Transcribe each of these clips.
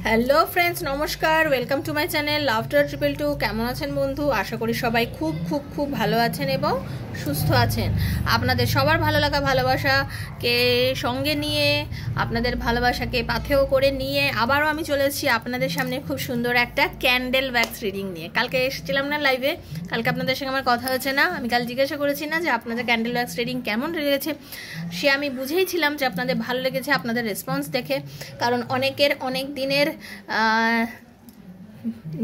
Hello friends, নমস্কার। Welcome to my channel laughter triple two. কেমন আছেন বন্ধু? আশা করি সবাই খুব খুব খুব ভালো আছেন এবং সুস্থ আছেন। আপনাদের সবার ভালো লাগা ভালোবাসাকে সঙ্গে নিয়ে, আপনাদের ভালোবাসাকে পাথেয় করে নিয়ে আবারও আমি চলে এসেছি আপনাদের সামনে খুব সুন্দর একটা ক্যান্ডেল ওয়্যাক্স রিডিং নিয়ে। কালকে এসেছিলাম না লাইভে, কালকে আপনাদের সঙ্গে আমার কথা হয়েছে না। আমি কাল জিজ্ঞাসা করেছি না যে আপনাদের ক্যান্ডেল ওয়্যাক্স রিডিং কেমন লেগেছে, সে আমি বুঝেইছিলাম যে আপনাদের ভালো লেগেছে আপনাদের রেসপন্স দেখে। কারণ অনেকের অনেক দিনের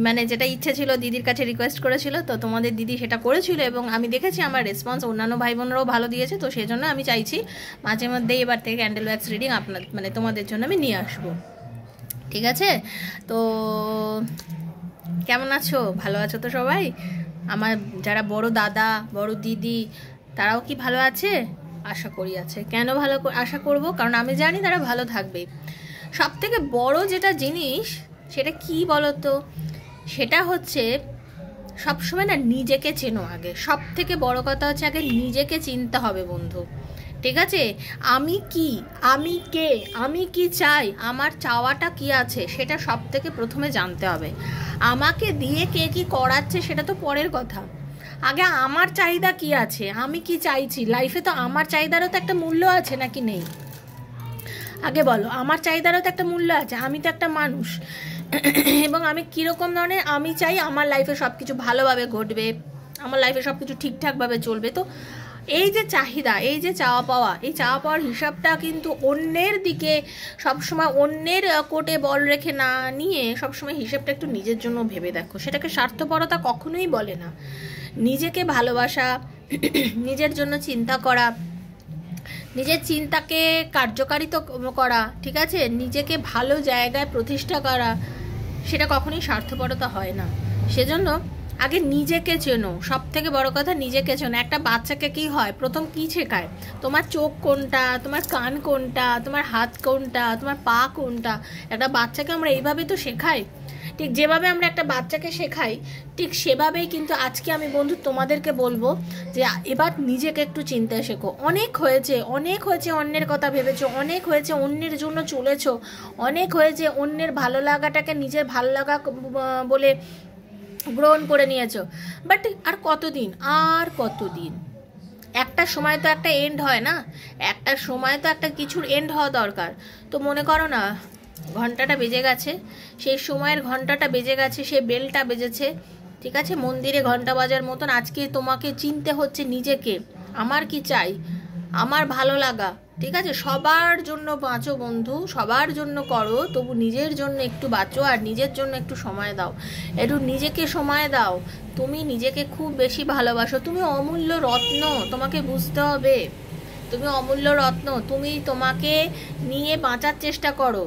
মানে যেটা ইচ্ছে ছিল, দিদির কাছে রিকোয়েস্ট করেছিল, তো তোমাদের দিদি সেটা করেছিল এবং আমি দেখেছি আমার রেসপন্স অন্যান্য ভাই বোনরাও ভালো দিয়েছে। তো সেই জন্য আমি চাইছি মাঝে মধ্যেই এবার থেকে ক্যান্ডেল ওয়্যাক্স রিডিং আপনার মানে তোমাদের জন্য আমি নিয়ে আসবো, ঠিক আছে? তো কেমন আছো? ভালো আছো তো সবাই? আমার যারা বড় দাদা বড় দিদি তারাও কি ভালো আছে? আশা করি আছে। কেন ভালো আশা করব? কারণ আমি জানি তারা ভালো থাকবে। সব থেকে বড় যেটা জিনিস সেটা কি বলতো, সেটা হচ্ছে সবসময় না নিজেকে চেনো আগে। সব থেকে বড় কথা হচ্ছে আগে নিজেকে চিনতে হবে বন্ধু, ঠিক আছে? আমি কি, আমি কে, আমি কি চাই, আমার চাওয়াটা কি আছে সেটা সব থেকে প্রথমে জানতে হবে। আমাকে দিয়ে কে কি করাচ্ছে সেটা তো পরের কথা। আগে আমার চাহিদা কি আছে, আমি কি চাইছি লাইফে। তো আমার চাহিদারও তো একটা মূল্য আছে, নাকি নেই? আগে বলো, আমার চাহিদারও তো একটা মূল্য আছে। আমি তো একটা মানুষ এবং আমি কীরকম ধরনের আমি চাই আমার লাইফে সব কিছু ভালোভাবে ঘটবে, আমার লাইফে সব কিছু ঠিকঠাকভাবে চলবে। তো এই যে চাহিদা, এই যে চাওয়া পাওয়া, এই চাওয়া পাওয়ার হিসাবটা কিন্তু অন্যের দিকে সবসময়, অন্যের কোটে বল রেখে না নিয়ে সবসময় হিসাবটা একটু নিজের জন্য ভেবে দেখো। সেটাকে স্বার্থপরতা কখনোই বলে না। নিজেকে ভালোবাসা, নিজের জন্য চিন্তা করা, নিজের চিন্তাকে কার্যকারিত করা, ঠিক আছে, নিজেকে ভালো জায়গায় প্রতিষ্ঠা করা, সেটা কখনোই স্বার্থপরতা হয় না। সেজন্য আগে নিজেকে চেনো। সব থেকে বড় কথা নিজেকে চেনো। একটা বাচ্চাকে কি হয়, প্রথম কি শেখায়? তোমার চোখ কোনটা, তোমার কান কোনটা, তোমার হাত কোনটা, তোমার পা কোনটা। একটা বাচ্চাকে আমরা এইভাবে তো শেখাই। ঠিক যেভাবে আমরা একটা বাচ্চাকে শেখাই, ঠিক সেভাবেই কিন্তু আজকে আমি বন্ধু তোমাদেরকে বলবো যে এবার নিজেকে একটু চিনতে শেখো। অনেক হয়েছে, অনেক হয়েছে অন্যের কথা ভেবেছো, অনেক হয়েছে অন্যের জন্য চলেছো, অনেক হয়েছে অন্যের ভালো লাগাটাকে নিজের ভালো লাগা বলে গ্রহণ করে নিয়েছো। বাট আর কতদিন, আর কতদিন? একটা সময় তো একটা এন্ড হয় না, একটা সময় তো একটা কিছুর এন্ড হওয়া দরকার। তো মনে করো না, ঘন্টাটা বেজে গেছে, সেই সময়ের ঘন্টাটা বেজে গেছে, সেই বেলটা বেজেছে, ঠিক আছে? মন্দিরে ঘন্টা বাজার মতন আজকে তোমাকে চিনতে হচ্ছে নিজেকে। আমার কি চাই, আমার ভালো লাগা, ঠিক আছে? সবার জন্য বাঁচো বন্ধু, সবার জন্য করো, তবু নিজের জন্য একটু বাঁচো আর নিজের জন্য একটু সময় দাও, একটু নিজেকে সময় দাও। তুমি নিজেকে খুব বেশি ভালোবাসো, তুমি অমূল্য রত্ন, তোমাকে বুঝতে হবে তুমি অমূল্য রত্ন। তুমি তোমাকে নিয়ে বাঁচার চেষ্টা করো।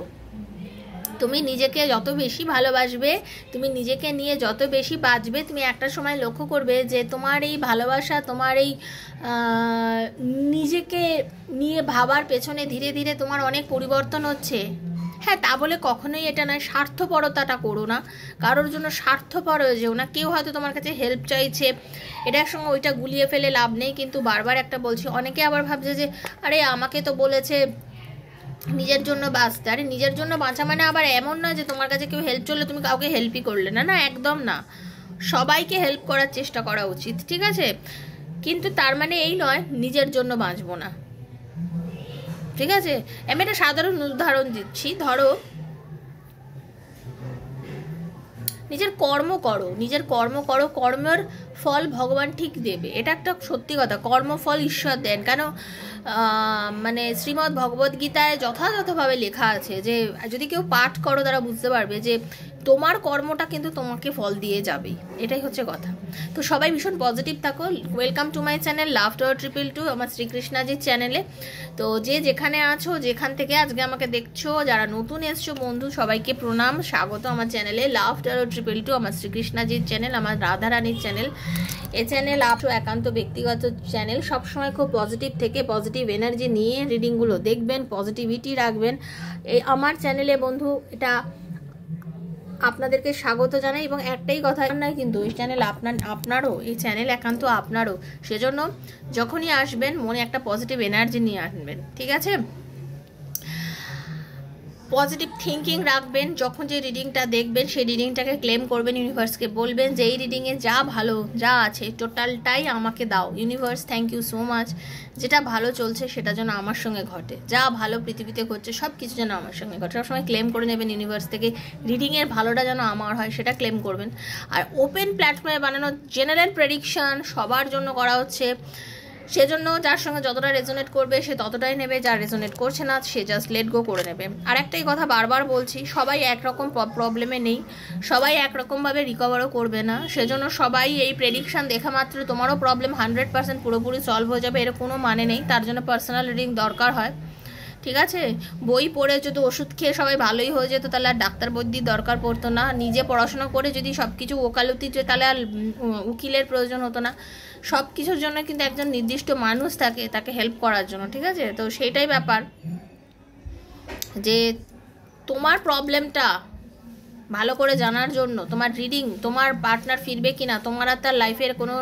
তুমি নিজেকে যত বেশি ভালোবাসবে, তুমি নিজেকে নিয়ে যত বেশি বাঁচবে, তুমি একটা সময় লক্ষ্য করবে যে তোমার এই ভালোবাসা, তোমার এই নিজেকে নিয়ে ভাবার পেছনে ধীরে ধীরে তোমার অনেক পরিবর্তন হচ্ছে। হ্যাঁ, তা বলে কখনোই এটা নয় স্বার্থপরতাটা করো না, কারোর জন্য স্বার্থপর হয়ে যেও না। কেউ হয়তো তোমার কাছে হেল্প চাইছে, এটার সঙ্গে ওইটা গুলিয়ে ফেলে লাভ নেই। কিন্তু বারবার একটা বলছি, অনেকে আবার ভাবছে যে আরে আমাকে তো বলেছে নিজের জন্য বাঁচতে। আরে নিজের জন্য বাঁচা মানে আবার এমন নয় যে তোমার কাছে কেউ হেল্প চললে তুমি কাউকে হেল্পই করলে না, না, একদম না। সবাইকে হেল্প করার চেষ্টা করা উচিত, ঠিক আছে? কিন্তু তার মানে এই নয় নিজের জন্য বাঁচবো না, ঠিক আছে? আমি একটা সাধারণ উদাহরণ দিচ্ছি। ধরো নিজের কর্ম করো, নিজের কর্ম করো, কর্মের ফল ভগবান ঠিক দেবে, এটা একটা সত্যি কথা। কর্মফল ঈশ্বর দেন। কেন? মানে শ্রীমদ্ ভগবদ গীতায় যথাযথভাবে লেখা আছে যে যদি কেউ পাঠ করো তারা বুঝতে পারবে যে তোমার কর্মটা কিন্তু তোমাকে ফল দিয়ে যাবেই, এটাই হচ্ছে কথা। তো সবাই ভীষণ পজিটিভ থাকো। Welcome to my channel laughter triple two, আমার শ্রীকৃষ্ণাজির চ্যানেলে। তো যে যেখানে আছো, যেখান থেকে আজকে আমাকে দেখছো, যারা নতুন এসছো বন্ধু, সবাইকে প্রণাম, স্বাগত আমার চ্যানেলে লাফটার ট্রিপল টু, আমার শ্রীকৃষ্ণাজির চ্যানেল, আমার রাধারানীর চ্যানেল। এই চ্যানেল আপনার একান্ত ব্যক্তিগত চ্যানেল। সবসময় খুব পজিটিভ থেকে পজিটিভ এনার্জি নিয়ে রিডিংগুলো দেখবেন, পজিটিভিটি রাখবেন। এই আমার চ্যানেলে বন্ধু, এটা আপনাদেরকে স্বাগত জানাই। এবং একটাই কথা নয় কিন্তু, এই চ্যানেল আপনারও, এই চ্যানেল একান্ত আপনারও। সেজন্য যখনই আসবেন মনে একটা পজিটিভ এনার্জি নিয়ে আসবেন, ঠিক আছে? পজিটিভ থিঙ্কিং রাখবেন, যখন যে রিডিংটা দেখবেন সেই রিডিংটাকে ক্লেম করবেন, ইউনিভার্সকে বলবেন যে এই রিডিংয়ে যা ভালো যা আছে টোটালটাই আমাকে দাও universe, thank you so much, যেটা ভালো চলছে সেটা যেন আমার সঙ্গে ঘটে, যা ভালো পৃথিবীতে ঘটছে সব কিছু যেন আমার সঙ্গে ঘটে, সবসময় ক্লেম করে নেবেন ইউনিভার্স থেকে, রিডিংয়ের ভালোটা যেন আমার হয় সেটা ক্লেম করবেন। আর ওপেন প্ল্যাটফর্মে বানানো জেনারেল প্রেডিকশন সবার জন্য করা হচ্ছে, সেজন্য যার সঙ্গে যতটা রেজোনেট করবে সে ততটাই নেবে, যার রেজোনেট করছে না সে জাস্ট লেট গো করে নেবে। আর একটাই কথা বারবার বলছি, সবাই একরকম প্রবলেমে নেই, সবাই একরকমভাবে রিকভারও করবে না, সেজন্য সবাই এই প্রেডিকশান দেখা মাত্র তোমারও প্রবলেম 100% পুরোপুরি সলভ হয়ে যাবে এর কোনো মানে নেই, তার জন্য পার্সোনাল রিডিং দরকার হয়, ঠিক আছে? বই পড়ে যদি ওষুধ খেয়ে সবাই ভালোই হয়ে যেত তাহলে আর ডাক্তার বৈদ্যির দরকার পড়তো না, নিজে পড়াশোনা করে যদি সব কিছু ওকালতি তাহলে আর উকিলের প্রয়োজন হতো না, সব কিছুর জন্য কিন্তু একজন নির্দিষ্ট মানুষ থাকে তাকে হেল্প করার জন্য, ঠিক আছে? তো সেইটাই ব্যাপার যে তোমার প্রবলেমটা ভালো করে জানার জন্য তোমার রিডিং, তোমার পার্টনার ফিরবে কিনা, তোমার আর তার লাইফের কোনো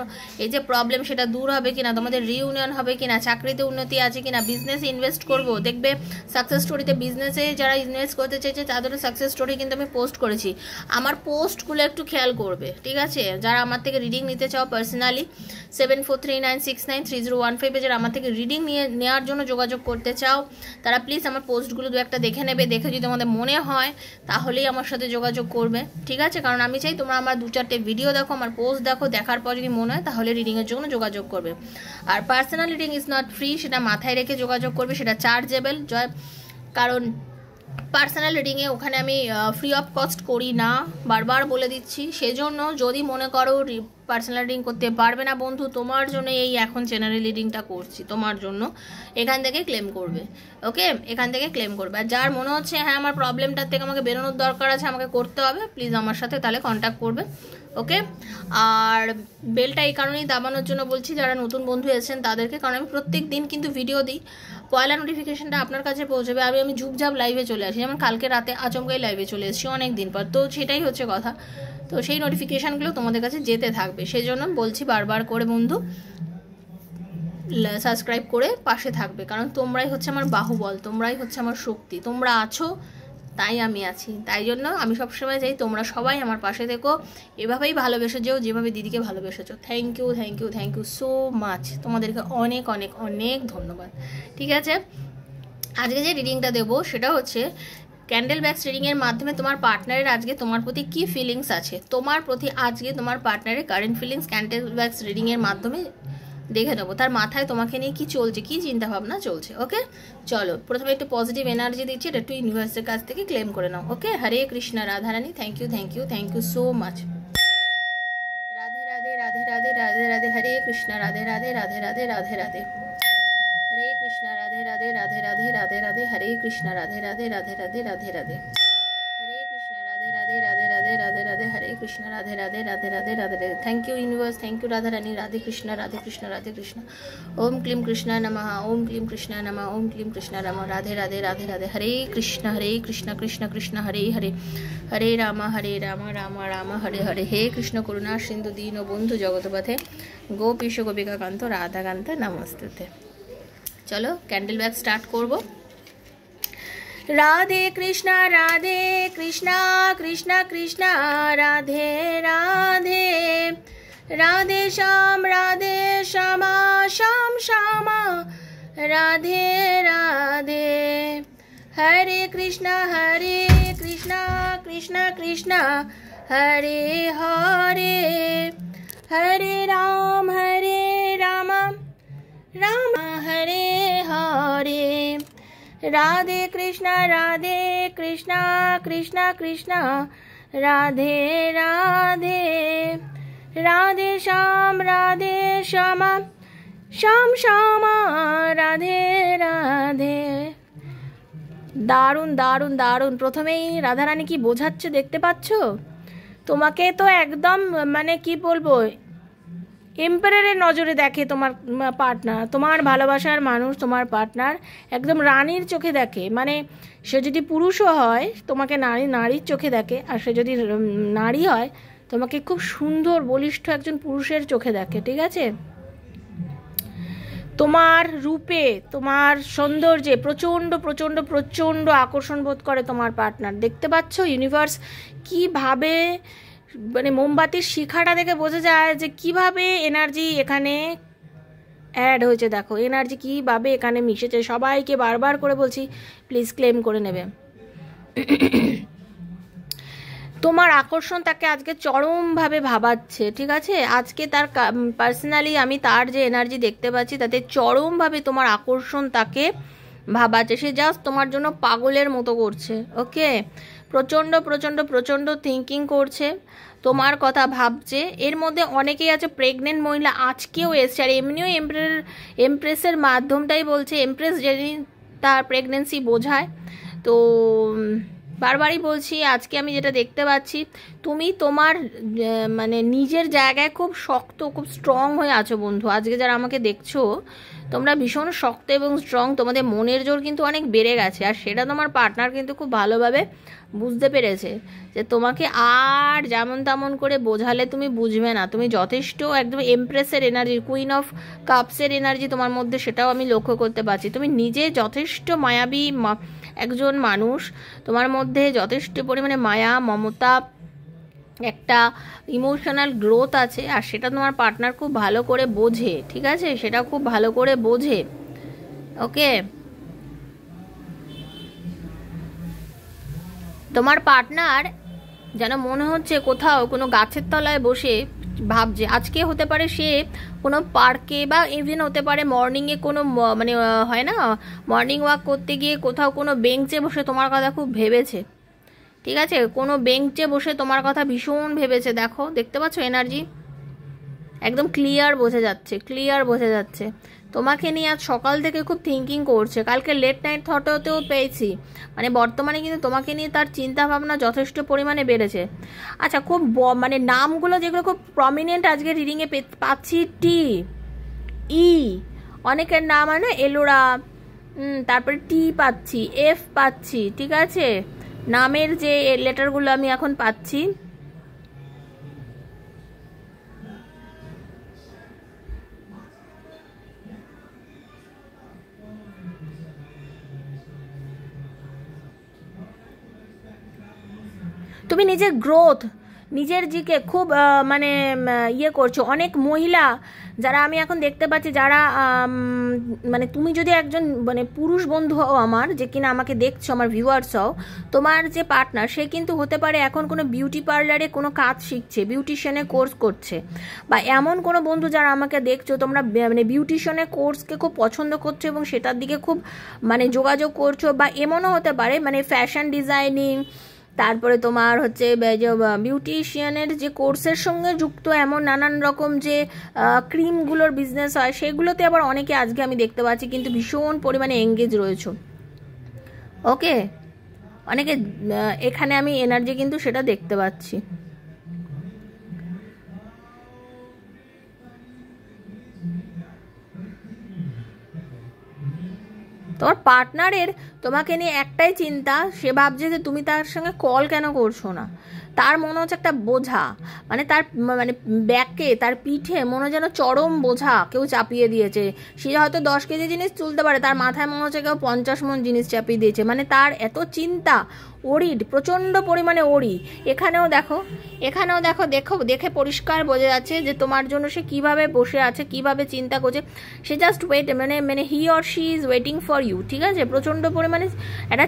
এই যে প্রবলেম সেটা দূর হবে কিনা, তোমাদের রিইউনিয়ন হবে কিনা, চাকরিতে উন্নতি আছে কিনা, বিজনেসে ইনভেস্ট করব, দেখবে সাকসেস স্টোরিতে, বিজনেসে যারা ইনভেস্ট করতে চাইছে তাদেরও সাকসেস স্টোরি কিন্তু আমি পোস্ট করেছি, আমার পোস্টগুলো একটু খেয়াল করবে, ঠিক আছে? যারা আমার থেকে রিডিং নিতে চাও পার্সোনালি 7439693015 যারা আমার থেকে রিডিং নেওয়ার জন্য যোগাযোগ করতে চাও তারা প্লিজ আমার পোস্টগুলো দু একটা দেখে নেবে, দেখে যদি তোমাদের মনে হয় তাহলেই আমার সাথে যোগাযোগ করবে, ঠিক আছে? কারণ আমি চাই তোমরা আমার 2-4টে ভিডিও দেখো, আমার পোস্ট দেখো, দেখার পর যদি মনে হয় তাহলে রিডিংয়ের জন্য যোগাযোগ করবে। আর personal reading is not free, সেটা মাথায় রেখে যোগাযোগ করবে, সেটা চার্জেবল, কারণ পার্সোনাল রিডিংয়ে ওখানে আমি ফ্রি অফ কস্ট করি না, বারবার বলে দিচ্ছি, সেজন্য যদি মনে করো পার্সোনাল রিডিং করতে পারবে না বন্ধু, তোমার জন্য এই এখন জেনারেল রিডিংটা করছি, তোমার জন্য এখান থেকে ক্লেম করবে, ওকে? এখান থেকে ক্লেম করবে। আর যার মনে হচ্ছে হ্যাঁ আমার প্রবলেমটার থেকে আমাকে বেরোনোর দরকার আছে, আমাকে করতে হবে, প্লিজ আমার সাথে তাহলে কন্ট্যাক্ট করবে, ওকে? আর বেলটা এই কারণেই দাবানোর জন্য বলছি যারা নতুন বন্ধু এসেছেন তাদেরকে, কারণ আমি প্রত্যেক দিন কিন্তু ভিডিও দিই, পয়লা নোটিফিকেশনটা আপনার কাছে পৌঁছবে, আমি ঝুপঝাপ লাইভে চলে আসি, যেমন কালকে রাতে আচমকাই লাইভে চলে এসেছি অনেক দিন পর, তো সেটাই হচ্ছে কথা, তো সেই নোটিফিকেশানগুলো তোমাদের কাছে যেতে থাকবে, সেই জন্য বলছি বারবার করে বন্ধু সাবস্ক্রাইব করে পাশে থাকবে, কারণ তোমরাই হচ্ছে আমার বাহুবল, তোমরাই হচ্ছে আমার শক্তি, তোমরা আছো তাই আমি আছি, তাই জন্য আমি সবসময় চাই তোমরা সবাই আমার পাশে থেকো, এভাবেই ভালোবেসে যেও যেভাবে দিদিকে ভালোবেসেছো। Thank you thank you thank you so much, তোমাদেরকে অনেক অনেক অনেক ধন্যবাদ, ঠিক আছে? আজকে যে রিডিংটা দেবো সেটা হচ্ছে ক্যান্ডেল ব্যাক্স রিডিংয়ের মাধ্যমে তোমার পার্টনারের আজকে তোমার প্রতি কী ফিলিংস আছে, তোমার প্রতি আজকে তোমার পার্টনারের কারেন্ট ফিলিংস ক্যান্ডেল ব্যাক্স রিডিংয়ের মাধ্যমে দেখে নেবো, তার মাথায় তোমাকে নিয়ে কী চলছে, কী চিন্তাভাবনা চলছে, ওকে? চলো প্রথমে একটু পজিটিভ এনার্জি দিচ্ছি, এটা একটু ইউনিভার্সের কাছ থেকে ক্লেম করে নাও, okay? Hare Krishna Radharani, thank you thank you thank you so much. Radhe Radhe Radhe Radhe Radhe Radhe, Hare Krishna Radhe Radhe Radhe Radhe Radhe Radhe, Hare Krishna Radhe Radhe Radhe Radhe Radhe Radhe, Hare Krishna Radhe Radhe Radhe Radhe Radhe Radhe, Hare Krishna Radhe Radhe Radhe Radhe Radhe Radhe, Hare Krishna Radhe Radhe Radhe Radhe Radhe Radhe. Thank you universe, thank you Radha Rani, Radhe Krishna Radhe Krishna Radhe Krishna, Om claim কৃষ্ণায় নমঃ, ওম ক্লিম কৃষ্ণায় নমঃ, ওম ক্লিম কৃষ্ণায় নমঃ, রাধে রাধে রাধে রাধে, হরে কৃষ্ণ কৃষ্ণ কৃষ্ণ হরে হরে, হরে রাম রাম রাম হরে হরে, হে কৃষ্ণ করুণা সিন্ধু দীন বন্ধু জগৎপথে, গোপীশ গোপিকাকান্ত রাধাকান্ত নমস্তুতে। চলো ক্যান্ডেল ব্যাগ স্টার্ট করব। রাধে কৃষ্ণ কৃষ্ণ কৃষ্ণ রাধে রাধে, রাধে শ্যাম শ্যাম শ্যামা, রাধে রাধে, হরে কৃষ্ণ কৃষ্ণ কৃষ্ণ হরে হরে, হরে রাম রাম হরে হরে, রাধে কৃষ্ণ কৃষ্ণ কৃষ্ণ রাধে রাধে, রাধে শ্যাম শ্যাম শ্যামা, রাধে রাধে। দারুণ দারুণ দারুণ। প্রথমেই রাধারানী কি বোঝাচ্ছে দেখতে পাচ্ছ? তোমাকে তো একদম মানে কি বলবো, এম্পায়ারের নজরে দেখে তোমার পার্টনার, তোমার ভালোবাসার মানুষ তোমার পার্টনার একদম রানীর চোখে দেখে, মানে সে যদি পুরুষও হয় তোমাকে নারীর চোখে দেখে, আর সে যদি নারী হয় তোমাকে খুব সুন্দর বলিষ্ঠ একজন পুরুষের চোখে দেখে, ঠিক আছে? তোমার রূপে, তোমার সৌন্দর্যে প্রচণ্ড প্রচণ্ড প্রচণ্ড আকর্ষণ বোধ করে তোমার পার্টনার। দেখতে পাচ্ছ ইউনিভার্স কিভাবে, মানে মোমবাতির শিখাটা দেখে বোঝা যায় যে কিভাবে এনার্জি এখানে অ্যাড হয়েছে। দেখো এনার্জি কীভাবে এখানে মিশেছে। সবাইকে বারবার করে বলছি প্লিজ ক্লেম করে নেবে। তোমার আকর্ষণ তাকে আজকে চরমভাবে ভাবাচ্ছে, ঠিক আছে। আজকে তার পার্সোনালি আমি তার যে এনার্জি দেখতে পাচ্ছি তাতে চরমভাবে তোমার আকর্ষণ তাকে ভাবাচ্ছে। সে জাস্ট তোমার জন্য পাগলের মতো করছে, ওকে। প্রচণ্ড প্রচণ্ড প্রচণ্ড থিঙ্কিং করছে, তোমার কথা ভাবছে। এর মধ্যে অনেকেই আছে প্রেগনেন্ট মহিলা, আজকেও এসছে। আর এমনিও এমপ্রেসের মাধ্যমটাই বলছে, এমপ্রেস যিনি তার প্রেগনেন্সি বোঝায়। তো বারবারই বলছি, আজকে আমি যেটা দেখতে পাচ্ছি তুমি তোমার মানে নিজের জায়গায় খুব শক্ত, খুব স্ট্রং হয়ে আছো বন্ধু। আজকে যারা আমাকে দেখছো তোমরা ভীষণ শক্ত এবং স্ট্রং, তোমাদের মনের জোর কিন্তু অনেক বেড়ে গেছে। আর সেটা তোমার পার্টনার কিন্তু খুব ভালোভাবে বুঝতে পেরেছে যে তোমাকে আর যেমন তেমন করে বোঝালে তুমি বুঝবে না। তুমি যথেষ্ট একদম এমপ্রেসের এনার্জি, কুইন অফ কাপসের এনার্জি তোমার মধ্যে, সেটাও আমি লক্ষ্য করতে পারছি। তুমি নিজে যথেষ্ট মায়াবী একজন মানুষ, তোমার মধ্যে যথেষ্ট পরিমাণে মায়া, মমতা, একটা ইমোশনাল গ্রোথ আছে। আর সেটা তোমার পার্টনার খুব ভালো করে বোঝে, ঠিক আছে, সেটা খুব ভালো করে বোঝে, ওকে। তোমার পার্টনার যেন মনে হচ্ছে কোথাও কোনো গাছের তলায় বসে ভাবছে। আজকে হতে পারে সে কোনো পার্কে, বা ইভেন হতে পারে মর্নিংয়ে কোনো মানে হয় না মর্নিং ওয়াক করতে গিয়ে কোথাও কোনো বেঞ্চে বসে তোমার কথা খুব ভেবেছে, ঠিক আছে। কোনো বেঞ্চে বসে তোমার কথা ভীষণ ভেবেছে। দেখো, দেখতে পাচ্ছ এনার্জি একদম ক্লিয়ার বোঝা যাচ্ছে, ক্লিয়ার বোঝা যাচ্ছে। তোমাকে নিয়ে আজ সকাল থেকে খুব থিঙ্কিং করছে। কালকে লেট নাইট থটেও পেয়েছি, মানে বর্তমানে কিন্তু তোমাকে নিয়ে তার চিন্তা ভাবনা যথেষ্ট পরিমাণে বেড়েছে। আচ্ছা, খুব মানে নামগুলো যেগুলো খুব প্রমিনেন্ট আজকে রিডিংয়ে পাচ্ছি, টি, ই, অনেকের নাম হয় না, এলোরা, তারপরে টি পাচ্ছি, এফ পাচ্ছি, ঠিক আছে। নামের যে লেটারগুলো আমি এখন পাচ্ছি, তুমি নিজের গ্রোথ, নিজের দিকে খুব মানে ইয়ে করছো। অনেক মহিলা যারা আমি এখন দেখতে পাচ্ছি, যারা মানে তুমি যদি একজন মানে পুরুষ বন্ধু হও আমার, যে কিনা আমাকে দেখছো, আমার ভিউয়ার্স হও, তোমার যে পার্টনার সে কিন্তু হতে পারে এখন কোনো বিউটি পার্লারে কোনো কাজ শিখছে, বিউটিশিয়ানের কোর্স করছে, বা এমন কোনো বন্ধু যারা আমাকে দেখছো তোমরা মানে বিউটিশিয়ানের কোর্সকে খুব পছন্দ করছো এবং সেটার দিকে খুব মানে যোগাযোগ করছো। বা এমনও হতে পারে মানে ফ্যাশন ডিজাইনিং, তারপরে তোমার হচ্ছে যে বিউটিশিয়ানের যে কোর্সের সঙ্গে যুক্ত এমন নানান রকম যে ক্রিমগুলোর বিজনেস হয়, সেগুলোতে আবার অনেকে আজকে আমি দেখতে পাচ্ছি কিন্তু ভীষণ পরিমাণে এঙ্গেজ রয়েছে, ওকে। অনেকে এখানে আমি এনার্জি কিন্তু সেটা দেখতে পাচ্ছি। তোমার পার্টনারের তোমাকে নিয়ে একটাই চিন্তা, সে ভাবছে যে তুমি তার সঙ্গে কল কেন করছো না। তার মনে হচ্ছে একটা বোঝা, মানে তার মানে ব্যাকে, তার পিঠে মনে যেন চরম বোঝা কেউ চাপিয়ে দিয়েছে। সে হয়তো 10 কেজি জিনিস তুলতে পারে, তার মাথায় মনে হচ্ছে কেউ 50 মণ জিনিস চাপিয়ে দিয়েছে। মানে তার এত চিন্তা, ওরিড, প্রচণ্ড পরিমাণে ওরি। এখানেও দেখো, এখানেও দেখো, দেখে পরিষ্কার বোঝা যাচ্ছে যে তোমার জন্য সে কিভাবে বসে আছে, কিভাবে চিন্তা করছে। সে জাস্ট ওয়েট, মানে he or she is waiting for you, ঠিক আছে। প্রচণ্ড পরিমাণে একটা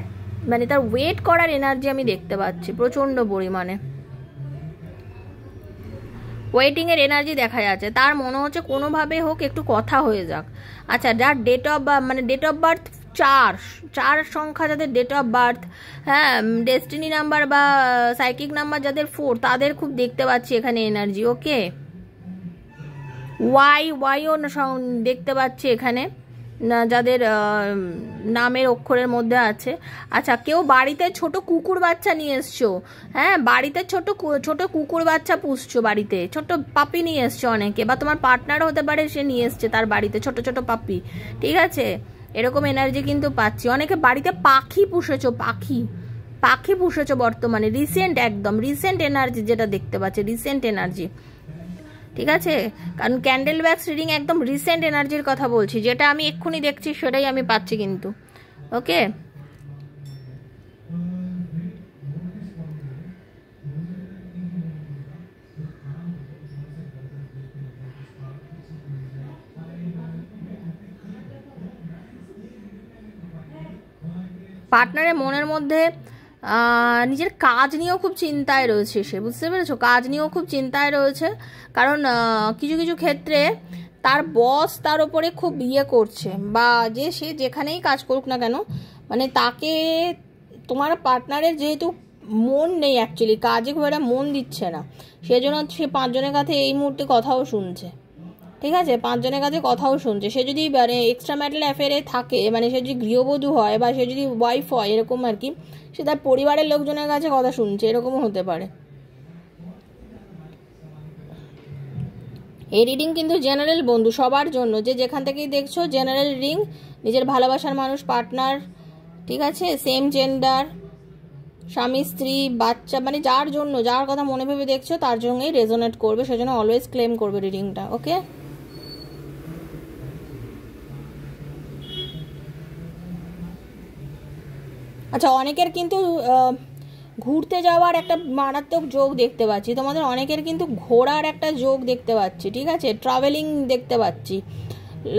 মানে তার ওয়েট করার এনার্জি আমি দেখতে পাচ্ছি, প্রচণ্ড পরিমাণে ওয়েটিংয়ের এনার্জি দেখা যাচ্ছে। তার মনে হচ্ছে কোনোভাবে হোক একটু কথা হয়ে যাক। আচ্ছা, যার ডেট অফ বার্থ 4 সংখ্যা, যাদের ডেট অফ বার্থ, হ্যাঁ, ডেস্টিনি নাম্বার বা সাইকিক নাম্বার যাদের 4, তাদের খুব দেখতে পাচ্ছি এখানে এনার্জি, ওকে। ওয়াইও দেখতে পাচ্ছি এখানে, যাদের নামের অক্ষরের মধ্যে আছে। আচ্ছা, কেউ বাড়িতে ছোট কুকুর বাচ্চা নিয়ে এসছো, হ্যাঁ, বাড়িতে ছোট কুকুর বাচ্চা পুষছো, বাড়িতে ছোট পাপি নিয়ে এসছো অনেকে, বা তোমার পার্টনারও হতে পারে সে নিয়ে এসছে তার বাড়িতে ছোট ছোট পাপি, ঠিক আছে। এরকম এনার্জি কিন্তু পাচ্ছি। অনেকে বাড়িতে পাখি পুষেছো, পাখি পুষেছো বর্তমানে, রিসেন্ট, একদম রিসেন্ট এনার্জি যেটা দেখতে পাচ্ছি, রিসেন্ট এনার্জি। ঠিক আছে, কারণ ক্যান্ডেল ওয়্যাক্স রিডিং একদম রিসেন্ট এনার্জির কথা বলছি, যেটা আমি এক্ষুনি দেখছি সেটাই আমি পাচ্ছি কিন্তু। ওকে, পার্টনারের মনের মধ্যে নিজের কাজ নিয়েও খুব চিন্তায় রয়েছে সে, বুঝতে পেরেছো? কাজ নিয়েও খুব চিন্তায় রয়েছে, কারণ কিছু কিছু ক্ষেত্রে তার বস তার ওপরে খুব করছে, বা যে সে যেখানেই কাজ করুক না কেন, মানে তাকে তোমার পার্টনারের যেহেতু মন নেই, অ্যাকচুয়ালি কাজে খুব একটা মন দিচ্ছে না, সেজন্য সে 5 জনের কাছে এই মুহূর্তে কথাও শুনছে। ঠিক আছে, 5 জনের কাছে কথাও শুনছে। সে যদি মানে এক্সট্রা ম্যারিটাল অ্যাফেয়ারে থাকে, মানে সে যদি গৃহবধূ হয় বা সে যদি ওয়াইফ হয় এরকম আর কি, সে তার পরিবারের লোকজনের কাছে কথা শুনছে, এরকমও হতে পারে। এই রিডিং কিন্তু জেনারেল বন্ধু, সবার জন্য, যে যেখান থেকেই দেখছো, জেনারেল রিডিং। নিজের ভালোবাসার মানুষ, পার্টনার, ঠিক আছে, সেম জেন্ডার, স্বামী স্ত্রী বাচ্চা, মানে যার জন্য, যার কথা মনে ভেবে দেখছো তার জন্যই রেজোনেট করবে, সেজন্য অলওয়েজ ক্লেম করবে রিডিংটা। ওকে, আচ্ছা, অনেকের কিন্তু ঘুরতে যাওয়ার একটা মারাত্মক যোগ দেখতে পাচ্ছি, তোমাদের অনেকের কিন্তু ঘোরার একটা যোগ দেখতে পাচ্ছি, ঠিক আছে, ট্রাভেলিং দেখতে পাচ্ছি।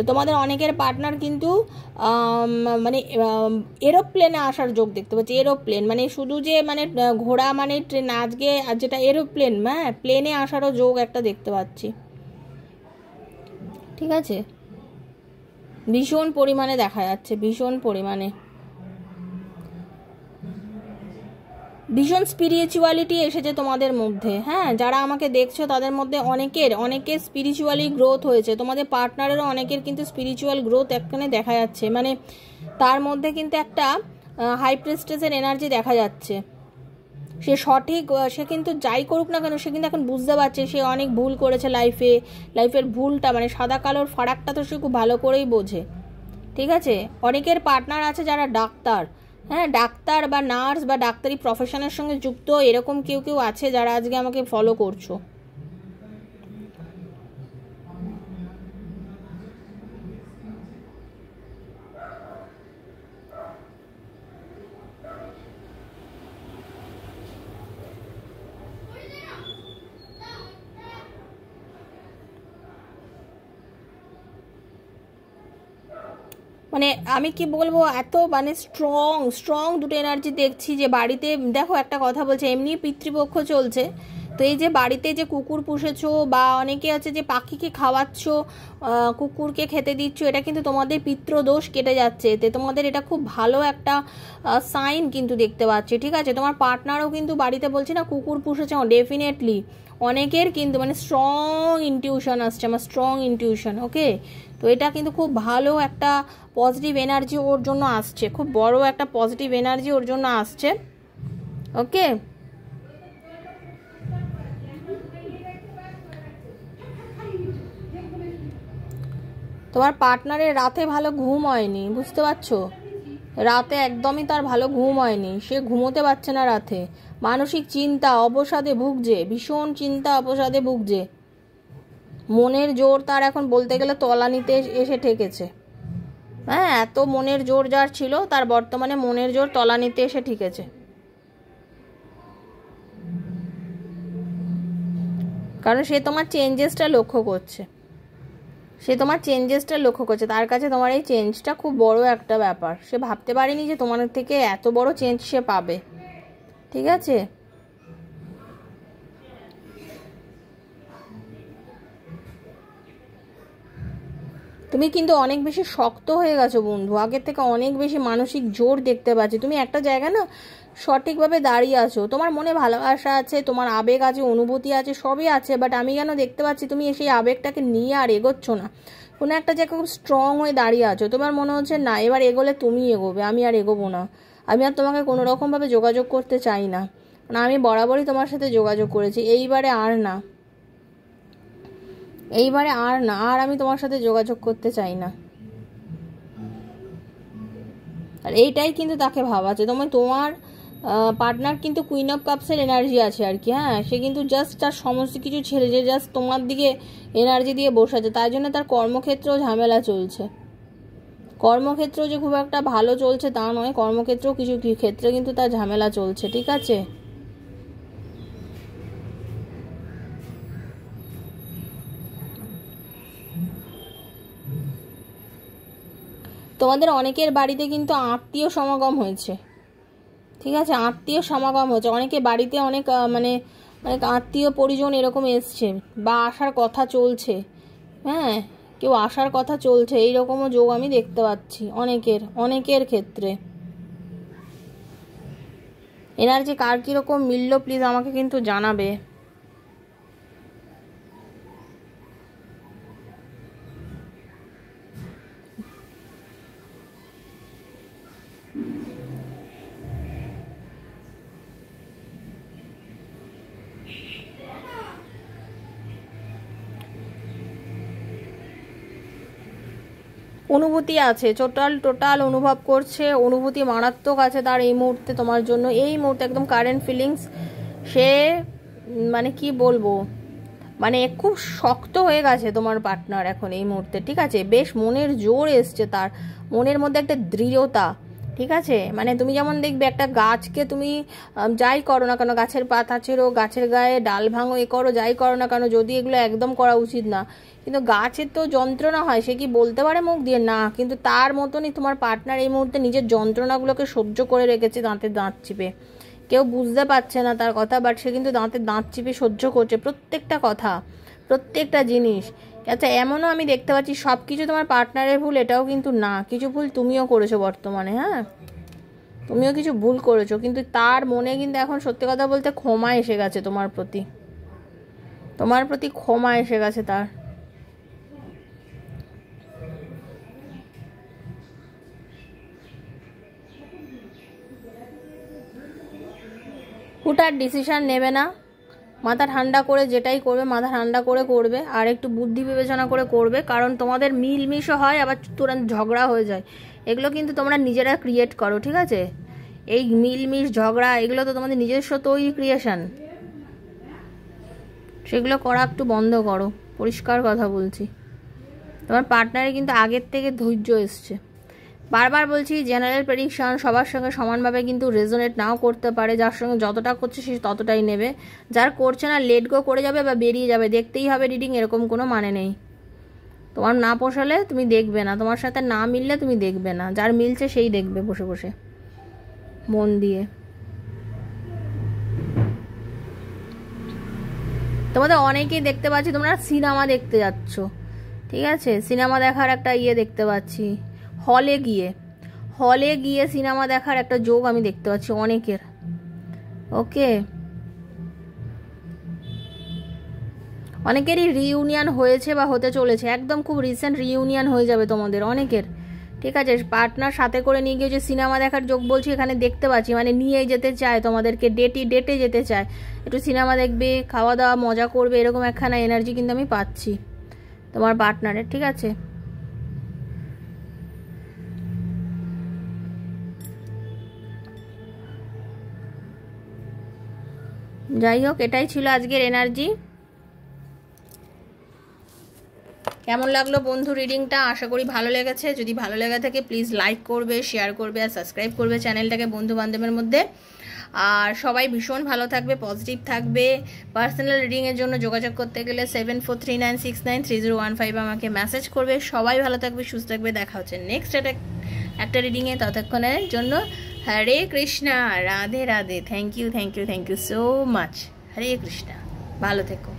তোমাদের অনেকের পার্টনার কিন্তু মানে এরোপ্লেনে আসার যোগ দেখতে পাচ্ছি। এরোপ্লেন মানে শুধু যে মানে ঘোড়া মানে ট্রেন, আজকে যেটা এরোপ্লেন, হ্যাঁ, প্লেনে আসারও যোগ একটা দেখতে পাচ্ছি, ঠিক আছে, ভীষণ পরিমাণে দেখা যাচ্ছে, ভীষণ পরিমাণে। ভীষণ স্পিরিচুয়ালিটি এসেছে তোমাদের মধ্যে, হ্যাঁ, যারা আমাকে দেখছো তাদের মধ্যে অনেকের স্পিরিচুয়ালি গ্রোথ হয়েছে, তোমাদের পার্টনারেরও অনেকের কিন্তু স্পিরিচুয়াল গ্রোথ এখানে দেখা যাচ্ছে, মানে তার মধ্যে কিন্তু একটা হাই প্রিস্টেসের এনার্জি দেখা যাচ্ছে। সে সঠিক, সে কিন্তু যাই করুক না কেন, সে কিন্তু এখন বুঝতে পারছে সে অনেক ভুল করেছে লাইফের ভুলটা, মানে সাদা কালোর ফারাকটা তো সে খুব ভালো করেই বোঝে, ঠিক আছে। অনেকের পার্টনার আছে যারা ডাক্তার, হ্যাঁ, ডাক্তার বা নার্স বা ডাক্তারি প্রফেশনের সঙ্গে যুক্ত, এরকম কেউ কেউ আছে যারা আজকে আমাকে ফলো করছো। মানে আমি কি বলবো, এত মানে স্ট্রং দুটো এনার্জি দেখছি, যে বাড়িতে দেখো একটা কথা বলছে, এমনি পিতৃপক্ষ চলছে, তো এই যে বাড়িতে যে কুকুর পুষেছো, বা অনেকে আছে যে পাখিকে খাওয়াচ্ছ, কুকুরকে খেতে দিচ্ছ, এটা কিন্তু তোমাদের পিতৃদোষ কেটে যাচ্ছে, এতে তোমাদের এটা খুব ভালো একটা সাইন কিন্তু দেখতে পাচ্ছি, ঠিক আছে। তোমার পার্টনারও কিন্তু বাড়িতে বলছে না কুকুর পুষেছে, ডেফিনেটলি অনেকের কিন্তু মানে স্ট্রং ইনটিউশন আসছে, আমার স্ট্রং ইনটিউশন। ওকে, তো এটা কিন্তু খুব ভালো একটা পজিটিভ এনার্জি ওর জন্য আসছে, খুব বড় একটা পজিটিভ এনার্জি ওর জন্য আসছে। ওকে, তোমার পার্টনারের রাতে ভালো ঘুম হয়নি, বুঝতে পারছো, রাতে একদমই তার ভালো ঘুম হয়নি, সে ঘুমোতে পারছে না রাতে, মানসিক চিন্তা অবসাদে ভুগছে, ভীষণ চিন্তা অবসাদে ভুগছে, মনের জোর তার এখন বলতে গেলে তলানিতে এসে ঠেকেছে, হ্যাঁ, এত মনের জোর যার ছিল তার বর্তমানে মনের জোর তলানিতে এসে ঠেকেছে, কারণ সে তোমার চেঞ্জেসটা লক্ষ্য করছে, তার কাছে তোমার এই চেঞ্জটা খুব বড় একটা ব্যাপার, সে ভাবতে পারেনি যে তোমার থেকে এত বড় চেঞ্জ সে পাবে, ঠিক আছে। তুমি কিন্তু অনেক বেশি শক্ত হয়ে গেছো বন্ধু, আগের থেকে অনেক বেশি মানসিক জোর দেখতে পাচ্ছি, তুমি একটা জায়গা না সঠিকভাবে দাঁড়িয়ে আছো, তোমার মনে ভালোবাসা আছে, তোমার আবেগ আছে, অনুভূতি আছে, সবই আছে, বাট আমি কেন দেখতে পাচ্ছি তুমি সেই আবেগটাকে নিয়ে আর এগোচ্ছ না, কোনো একটা জায়গায় খুব স্ট্রং হয়ে দাঁড়িয়ে আছো, তোমার মনে হচ্ছে না এবার এগোলে তুমি এগোবে, আমি আর এগোবো না, আমি আর তোমাকে কোনো রকমভাবে যোগাযোগ করতে চাই না, মানে আমি বরাবরই তোমার সাথে যোগাযোগ করেছি, এইবারে আর না, আর আমি তোমার সাথে যোগাযোগ করতে চাই না। আর এইটাই কিন্তু তাকে ভাবাচ্ছে, তোমার পার্টনার কিন্তু কুইন অফ কাপসের এনার্জি আছে আর কি। হ্যাঁ, সে কিন্তু জাস্ট তার সমস্ত কিছু ছেড়ে যে জাস্ট তোমার দিকে এনার্জি দিয়ে বসে আছে, তাই জন্য তার কর্মক্ষেত্রেও ঝামেলা চলছে। কর্মক্ষেত্রেও যে খুব একটা ভালো চলছে তা নয়, কর্মক্ষেত্রেও কিছু ক্ষেত্রে কিন্তু তার ঝামেলা চলছে, ঠিক আছে। তোমাদের অনেকের বাড়িতে কিন্তু আত্মীয় সমাগম হয়েছে, ঠিক আছে, আত্মীয় সমাগম হচ্ছে, অনেকে বাড়িতে অনেক অনেক আত্মীয় পরিজন এরকম এসছে বা আসার কথা চলছে। হ্যাঁ, কেউ আসার কথা চলছে, এইরকমও যোগ আমি দেখতে পাচ্ছি অনেকের ক্ষেত্রে। এনার্জি কার কীরকম মিলল প্লিজ আমাকে কিন্তু জানাবে। অনুভূতি আছে, টোটাল অনুভব করছে, অনুভূতি মারাত্মক আছে তার এই মুহূর্তে তোমার জন্য, এই মুহূর্তে একদম কারেন্ট ফিলিংস। সে কি বলবো, খুব শক্ত হয়ে গেছে তোমার পার্টনার এখন এই মুহূর্তে, ঠিক আছে। বেশ মনের জোর এসছে তার, মনের মধ্যে একটা দৃঢ়তা, ঠিক আছে। তুমি যেমন দেখবে একটা গাছকে তুমি যাই করো না কেন, গাছের পাতা ছেড়ো, গাছের গায়ে ডাল ভাঙো, এ করো যাই করো না কেন, যদি এগুলো একদম করা উচিত না, কিন্তু গাছের তো যন্ত্রণা হয়, সে কি বলতে পারে মুখ দিয়ে না, কিন্তু তার মতনই তোমার পার্টনার এই মুহূর্তে নিজের যন্ত্রণাগুলোকে সহ্য করে রেখেছে দাঁতে দাঁত চিপে। কেউ বুঝতে পারছে না তার কথা, বাট সে কিন্তু দাঁতে দাঁত চিপে সহ্য করছে প্রত্যেকটা কথা, প্রত্যেকটা জিনিস। আচ্ছা, এমনও আমি দেখতে পাচ্ছি সব কিছু তোমার পার্টনারের ভুল এটাও কিন্তু না, কিছু ভুল তুমিও করেছো বর্তমানে। হ্যাঁ, তুমিও কিছু ভুল করেছো, কিন্তু তার মনে কিন্তু এখন সত্যি কথা বলতে ক্ষমা এসে গেছে তোমার প্রতি ক্ষমা এসে গেছে তার। হুটার ডিসিশন নেবে না, মাথা ঠান্ডা করে যেটাই করবে মাথা ঠান্ডা করে করবে, আর একটু বুদ্ধি বিবেচনা করে করবে, কারণ তোমাদের মিলমিশও হয় আবার তুরন্ত ঝগড়া হয়ে যায়, এগুলো কিন্তু তোমরা নিজেরা ক্রিয়েট করো, ঠিক আছে। এই মিলমিশ ঝগড়া এগুলো তো তোমাদের নিজস্ব তৈরি ক্রিয়েশন, সেগুলো করা একটু বন্ধ করো, পরিষ্কার কথা বলছি। তোমার পার্টনারে কিন্তু আগের থেকে ধৈর্য এসছে। বারবার বলছি জেনারেল প্রেডিকশন সবার সঙ্গে সমানভাবে কিন্তু রেজোনেট নাও করতে পারে, যার সঙ্গে যতটা করছে সে ততটাই নেবে, যার করছে না লেট গো করে যাবে বা বেরিয়ে যাবে, দেখতেই হবে রিডিং, এরকম কোনো মানে নেই। তোমার না পোষালে তুমি দেখবে না, তোমার সাথে না মিললে তুমি দেখবে না, যার মিলছে সেই দেখবে বসে বসে মন দিয়ে। তোমাদের অনেকেই দেখতে পাচ্ছি তোমরা সিনেমা দেখতে যাচ্ছ, ঠিক আছে, সিনেমা দেখার একটা দেখতে পাচ্ছি, হলে গিয়ে সিনেমা দেখার একটা যোগ আমি দেখতে পাচ্ছি অনেকের। ওকে, অনেকেরই রিইউনিয়ন হয়েছে বা হতে চলেছে, একদম খুব রিসেন্ট রিইউনিয়ন হয়ে যাবে তোমাদের অনেকের, ঠিক আছে। পার্টনার সাথে করে নিয়ে গিয়ে যে সিনেমা দেখার যোগ বলছি এখানে দেখতে পাচ্ছি, নিয়ে যেতে চায় তোমাদেরকে, ডেটে যেতে চায়, একটু সিনেমা দেখবে, খাওয়া দাওয়া মজা করবে, এরকম একখানা এনার্জি কিন্তু আমি পাচ্ছি তোমার পার্টনারের, ঠিক আছে। যাই হোক, এটাই ছিল আজকের এনার্জি। কেমন লাগলো বন্ধু রিডিংটা? আশা করি ভালো লেগেছে। যদি ভালো লেগে থাকে প্লিজ লাইক করবে, শেয়ার করবে আর সাবস্ক্রাইব করবে চ্যানেলটাকে বন্ধু বান্ধবের মধ্যে। আর সবাই ভীষণ ভালো থাকবে, পজিটিভ থাকবে। পার্সোনাল রিডিংয়ের জন্য যোগাযোগ করতে গেলে 7439693015 আমাকে মেসেজ করবে। সবাই ভালো থাকবে, সুস্থ থাকবে, দেখা হচ্ছে নেক্সট একটা রিডিংয়ে। ততক্ষণের জন্য Hare Krishna, Radhe Radhe, thank you so much. Hare Krishna, ভালো থেকো।